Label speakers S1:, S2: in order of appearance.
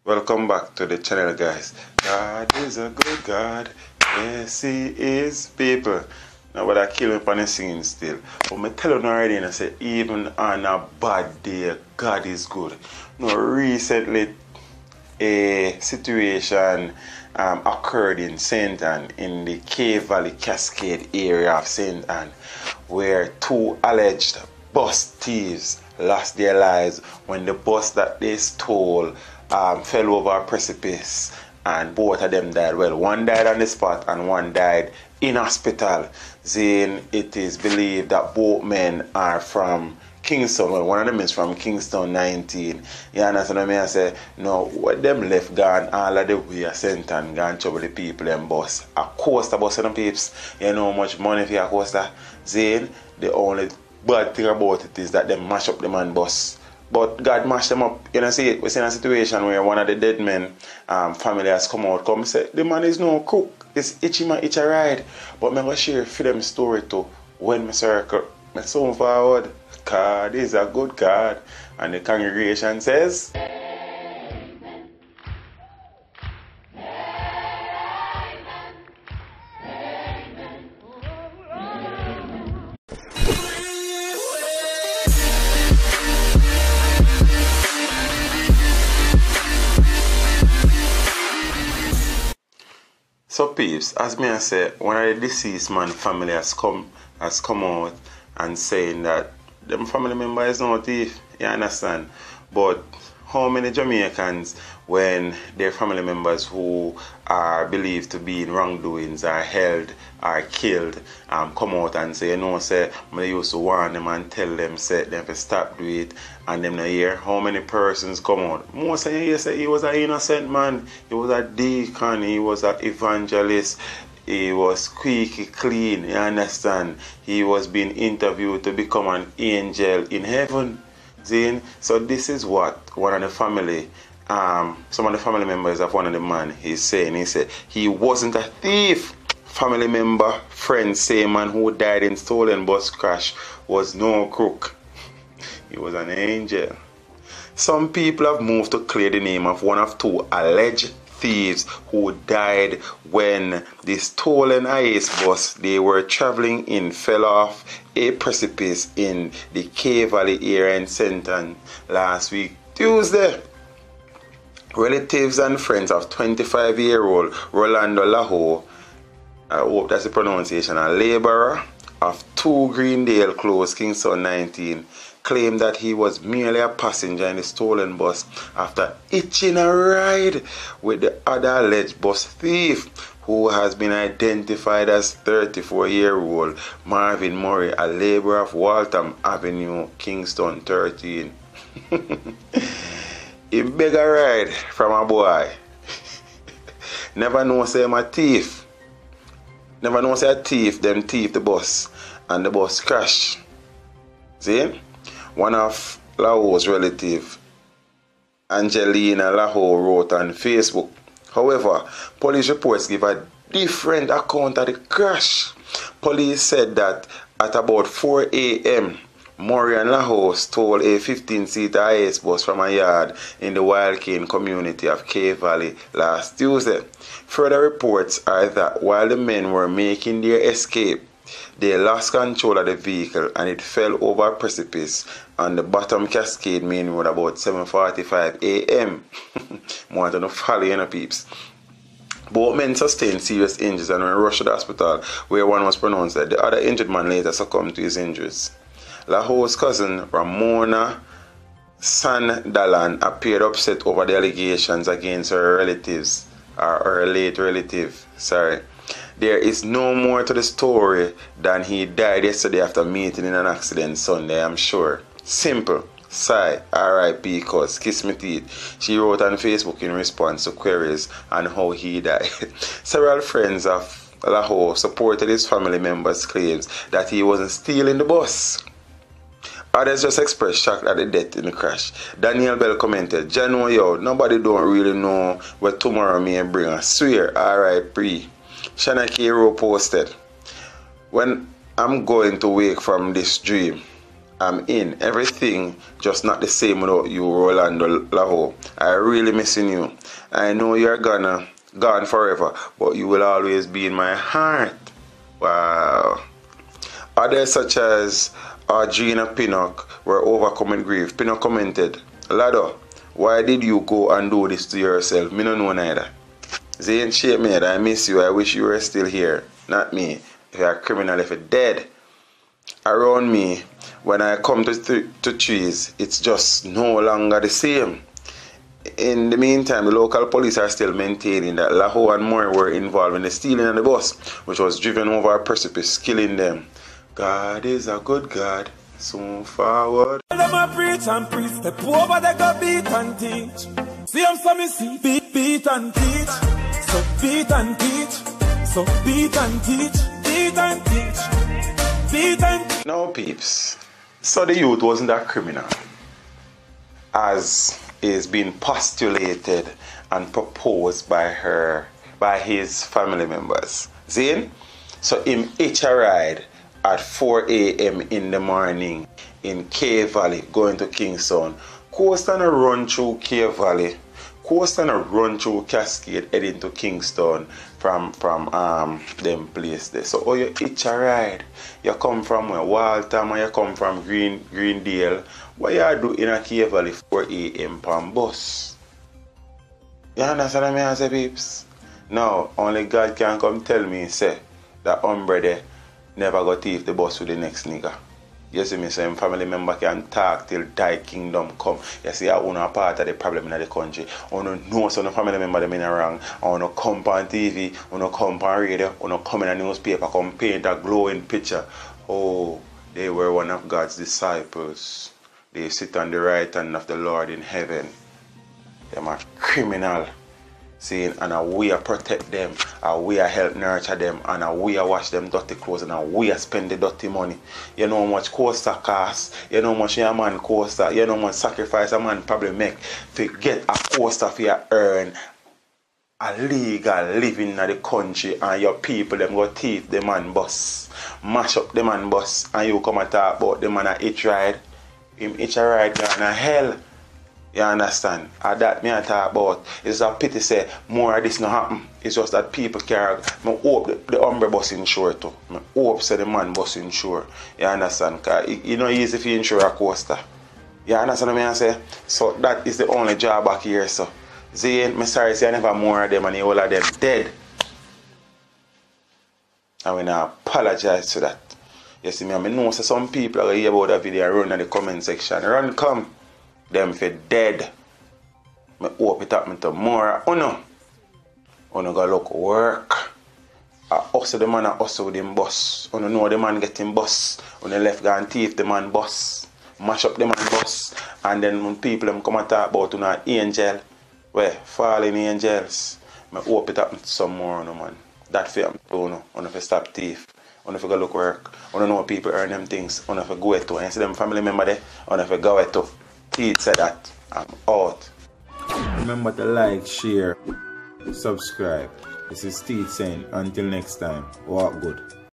S1: Welcome back to the channel, guys. God is a good God. Yes, He is, people. Now, but I kill me on the scene still. But I tell you already, and I say, even on a bad day, God is good. Now, recently, a situation occurred in St. Anne, in the Cave Valley Cascade area of St. Anne, where two alleged bus thieves lost their lives when the bus that they stole fell over a precipice, and both of them died. Well, one died on the spot and one died in hospital. Then it is believed that both men are from Kingston. Well, one of them is from Kingston 19. You understand what I mean? I say, no, what them left gone all of the way a St. Anne, gone trouble the people and bus. A coaster bus and them peeps. You know how much money for a coaster? Then the only bad thing about it is that they mash up the man bus. But God mashed them up. You know, see, we're in a situation where one of the dead men family has come out, come say, the man is no crook. It's itchy man, itch a ride. But I'm going to share for them story too when I circle. I soon forward. God is a good God. And the congregation says, so peeps, as me I say, one of the deceased man family has come out and saying that them family member is no thief, you understand? But how many Jamaicans, when their family members who are believed to be in wrongdoings are held, are killed, come out and say, you know, say, I used to warn them and tell them, say, them to stop do it, and them not hear. How many persons come out? Most of you say he was an innocent man, he was a deacon, he was an evangelist, he was squeaky clean, you understand? He was being interviewed to become an angel in heaven. See? So this is what one of the family, some of the family members of one of the man is saying. He said he wasn't a thief. Family member, friend, same man who died in stolen bus crash was no crook. He was an angel. Some people have moved to clear the name of one of two alleged thieves who died when the stolen IS bus they were traveling in fell off a precipice in the Cave Valley area in St. Anne last week, Tuesday. Relatives and friends of 25-year-old Rolando Laho, I hope that's the pronunciation, a laborer of 2 Greendale Close, Kingston 19, claimed that he was merely a passenger in the stolen bus after hitching a ride with the other alleged bus thief, who has been identified as 34-year-old Marvin Murray, a laborer of Waltham Avenue, Kingston 13. He beg a ride from a boy. Never know say I'm a thief. Never know say a thief, them thief the bus, and the bus crash. See? One of Laho's relative, Angelina Laho, wrote on Facebook. However, police reports give a different account of the crash. Police said that at about 4 a.m., Murray and Laho stole a 15-seater IS bus from a yard in the Wild Cane community of Cave Valley last Tuesday. Further reports are that while the men were making their escape, they lost control of the vehicle and it fell over a precipice on the bottom Cascade Main Road about 7:45 a.m. More than a follow, you know, peeps. Both men sustained serious injuries and were rushed to the hospital, where one was pronounced dead. The other injured man later succumbed to his injuries. Laho's cousin, Ramona Sandalan, appeared upset over the allegations against her relatives, or her late relative. There is no more to the story than he died yesterday after meeting in an accident Sunday, I'm sure. Simple. Sigh, R.I.P. cuz, kiss me teeth. She wrote on Facebook in response to queries on how he died. Several friends of Laho supported his family members' claims that he wasn't stealing the bus. Others just expressed shock at the death in the crash. Daniel Bell commented, "Jano, yo, nobody don't really know what tomorrow may bring. I swear, R.I.P. Shana Kiro posted, "When I'm going to wake from this dream, I'm in. Everything just not the same without you, Rolando Laho. I really missing you. I know you're gone forever, but you will always be in my heart. Wow. Others such as Gina Pinnock were overcoming grief. Pinnock commented, Lado, why did you go and do this to yourself? Me no know neither. Zane shape me, I miss you. I wish you were still here. Not me. If you're a criminal, if you're dead. Around me, when I come to trees, it's just no longer the same. In the meantime, the local police are still maintaining that Laho and Moore were involved in the stealing of the bus, which was driven over a precipice, killing them. God is a good God, soon forward.
S2: Them a preach and preach, step over they go beat and teach. See them so me see, beat and teach. So beat and teach, so beat and teach, beat and teach, beat and teach.
S1: Now peeps, so the youth wasn't a criminal, as is being postulated and proposed by his family members. Zane? So him hitch a ride at 4 a.m. in the morning in K Valley going to Kingston. Coast and a run through K Valley. Coast and a run through Cascade heading to Kingston from them place there. So you hitch a ride. You come from where? Waltham, or you come from Greendale. What you do in a K Valley 4 a.m. on bus? You understand what I say, peeps? Now, only God can come tell me, say, that hombre there never got thief the bus with the next nigga. You see me, so him family member can talk till thy kingdom come. You see, I own a part of the problem in the country. I don't know some family member them in the wrong. I want to come on TV, I want to come on radio, I want to come in a newspaper, come paint a glowing picture. Oh, they were one of God's disciples. They sit on the right hand of the Lord in heaven. Them are criminal. See, and we protect them, and we help nurture them, and we wash them dirty clothes, and we spend the dirty money. You know how much coaster costs, you know how much a man coaster, you know how much sacrifice a man probably make to get a coaster for you earn a legal living in the country, and your people them go thief the man bus, mash up the man bus, and you come and talk about the man a hitch ride. Him hitch a ride down a hell. You understand? And that me I talk about. It's a pity say more of this not happen. It's just that people care. I hope the umbre bus insure too. I hope say the man bus insure. You understand? Because it's not easy if you insure a coaster. You understand what I say? So that is the only job back here. So Zane, I'm sorry say I never more of them and all of them dead. And we now apologize to that. You see me, I know say some people are hear about that video and run in the comment section. Run come. Them for dead. I hope it happen tomorrow. Uno go look work. Also the man also with him bus. Uno know the man getting bus. Uno left go and thief the man bus. Mash up the man bus. And then when people them come and talk about an angel. Where? Fallen angels. I hope it happen some more, no man. That for him to uno. Uno for stop thief. Uno for go look work. Uno know people earn them things. Uno for go to. And see them family member there. Uno for go to. He said that I'm out. Remember to like, share, subscribe. This is Steve saying until next time, walk good.